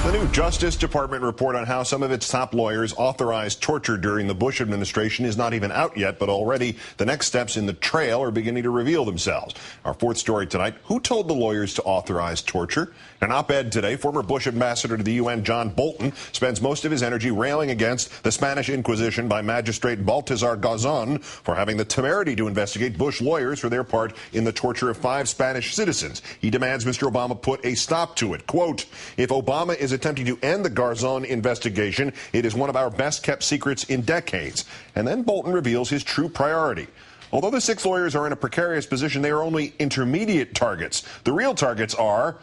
The new Justice Department report on how some of its top lawyers authorized torture during the Bush administration is not even out yet, but already the next steps in the trail are beginning to reveal themselves. Our fourth story tonight, who told the lawyers to authorize torture? In an op-ed today, former Bush ambassador to the UN, John Bolton, spends most of his energy railing against the Spanish Inquisition by magistrate Baltasar Garzon for having the temerity to investigate Bush lawyers for their part in the torture of 5 Spanish citizens. He demands Mr. Obama put a stop to it. Quote, if Obama is attempting to end the Garzon investigation, it is one of our best-kept secrets in decades. And then Bolton reveals his true priority. Although the 6 lawyers are in a precarious position, they are only intermediate targets. The real targets are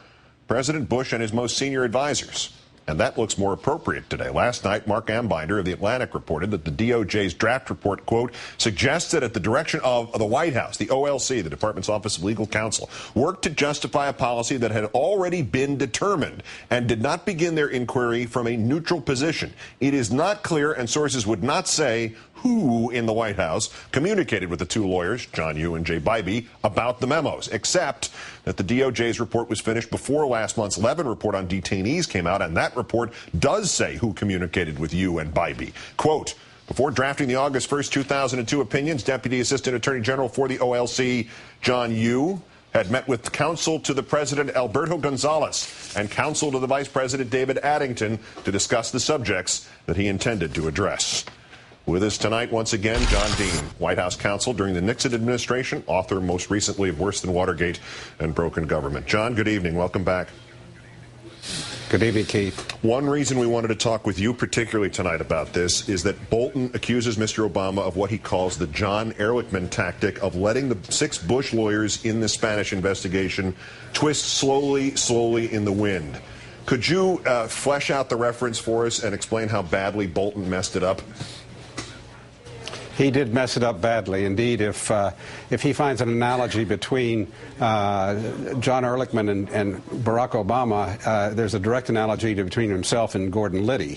President Bush and his most senior advisors. And that looks more appropriate today. Last night, Mark Ambinder of The Atlantic reported that the DOJ's draft report, quote, suggests that at the direction of the White House, the OLC, the Department's Office of Legal Counsel, worked to justify a policy that had already been determined and did not begin their inquiry from a neutral position. It is not clear, and sources would not say, who in the White House communicated with the 2 lawyers, John Yoo and Jay Bybee, about the memos, except that the DOJ's report was finished before last month's Levin report on detainees came out, and that report does say who communicated with Yoo and Bybee. Quote, before drafting the August 1st, 2002 opinions, Deputy Assistant Attorney General for the OLC, John Yoo, had met with counsel to the President Alberto Gonzales and counsel to the Vice President David Addington to discuss the subjects that he intended to address. With us tonight, once again, John Dean, White House counsel during the Nixon administration, author most recently of Worse Than Watergate and Broken Government. John, good evening. Welcome back. Good evening, Keith. One reason we wanted to talk with you particularly tonight about this is that Bolton accuses Mr. Obama of what he calls the John Ehrlichman tactic of letting the 6 Bush lawyers in the Spanish investigation twist slowly in the wind. Could you flesh out the reference for us and explain how badly Bolton messed it up? He did mess it up badly. Indeed, if he finds an analogy between John Ehrlichman and Barack Obama, there's a direct analogy between himself and Gordon Liddy.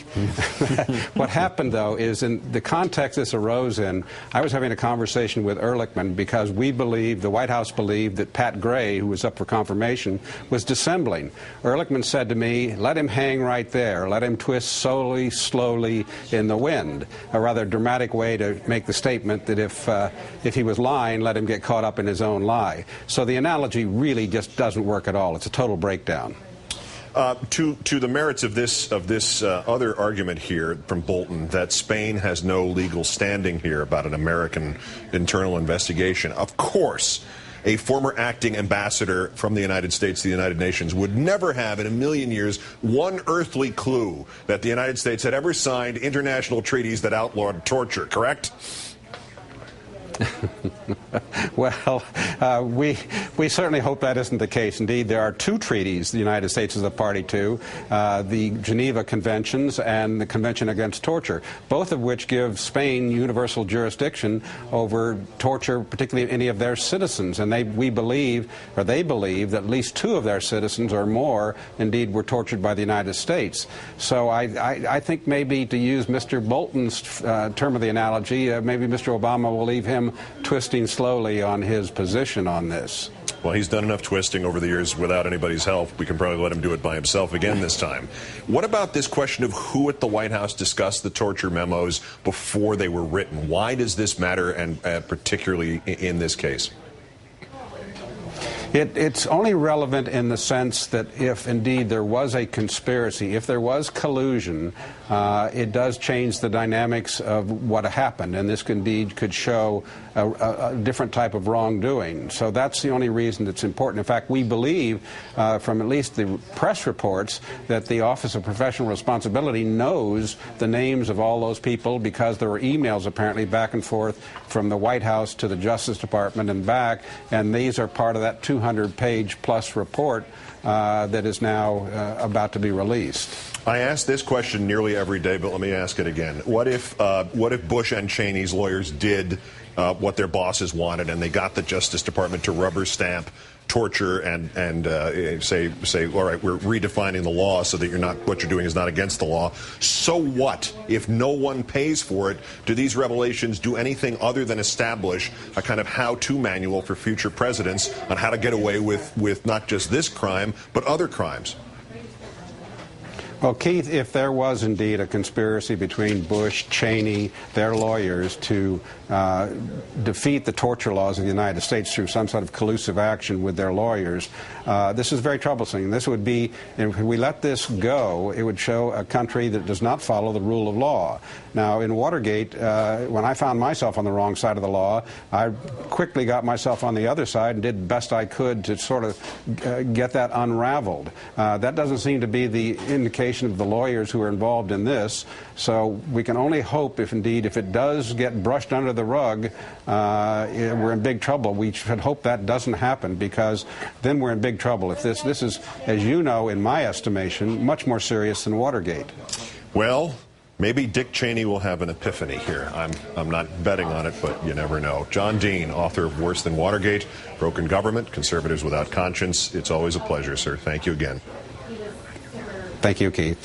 What happened, though, is in the context this arose in, I was having a conversation with Ehrlichman because we believed, the White House believed, that Pat Gray, who was up for confirmation, was dissembling. Ehrlichman said to me, let him hang right there. Let him twist slowly in the wind. A rather dramatic way to make the statement that if he was lying, let him get caught up in his own lie. So the analogy really just doesn't work at all. It's a total breakdown. To the merits of this other argument here from Bolton that Spain has no legal standing here about an American internal investigation. Of course, a former acting ambassador from the United States to the United Nations would never have in a million years one earthly clue that the United States had ever signed international treaties that outlawed torture, correct? Well, we certainly hope that isn't the case. Indeed, there are 2 treaties the United States is a party to, the Geneva Conventions and the Convention Against Torture, both of which give Spain universal jurisdiction over torture, particularly any of their citizens. And they believe that at least 2 of their citizens or more, indeed, were tortured by the United States. So I think maybe, to use Mr. Bolton's term of the analogy, maybe Mr. Obama will leave him twisting slowly on his position on this. Well, he's done enough twisting over the years without anybody's help. We can probably let him do it by himself again this time. What about this question of who at the White House discussed the torture memos before they were written? Why does this matter, and particularly in this case? It's only relevant in the sense that if indeed there was a conspiracy, if there was collusion, it does change the dynamics of what happened, and this indeed could show a different type of wrongdoing. So that's the only reason it's important. In fact, we believe from at least the press reports that the Office of Professional Responsibility knows the names of all those people because there were emails apparently back and forth from the White House to the Justice Department and back, and these are part of that 200-page plus report that is now about to be released. I ask this question nearly every day, but let me ask it again. What if Bush and Cheney's lawyers did what their bosses wanted, and they got the Justice Department to rubber stamp torture and say, all right, we're redefining the law so that what you're doing is not against the law. So what? If no one pays for it, do these revelations do anything other than establish a kind of how-to manual for future presidents on how to get away with not just this crime, but other crimes? Well, Keith, if there was indeed a conspiracy between Bush, Cheney, their lawyers to defeat the torture laws of the United States through some sort of collusive action with their lawyers, this is very troublesome. This would be, if we let this go, it would show a country that does not follow the rule of law. Now, in Watergate, when I found myself on the wrong side of the law, I quickly got myself on the other side and did the best I could to sort of get that unraveled. That doesn't seem to be the indication of the lawyers who are involved in this, so we can only hope, if it does get brushed under the rug, we're in big trouble. We should hope that doesn't happen, because then we're in big trouble. If this is, as you know, in my estimation, much more serious than Watergate. Well, maybe Dick Cheney will have an epiphany here. I'm not betting on it, but you never know. John Dean, author of Worse Than Watergate, Broken Government, Conservatives Without Conscience. It's always a pleasure, sir. Thank you again. Thank you, Keith.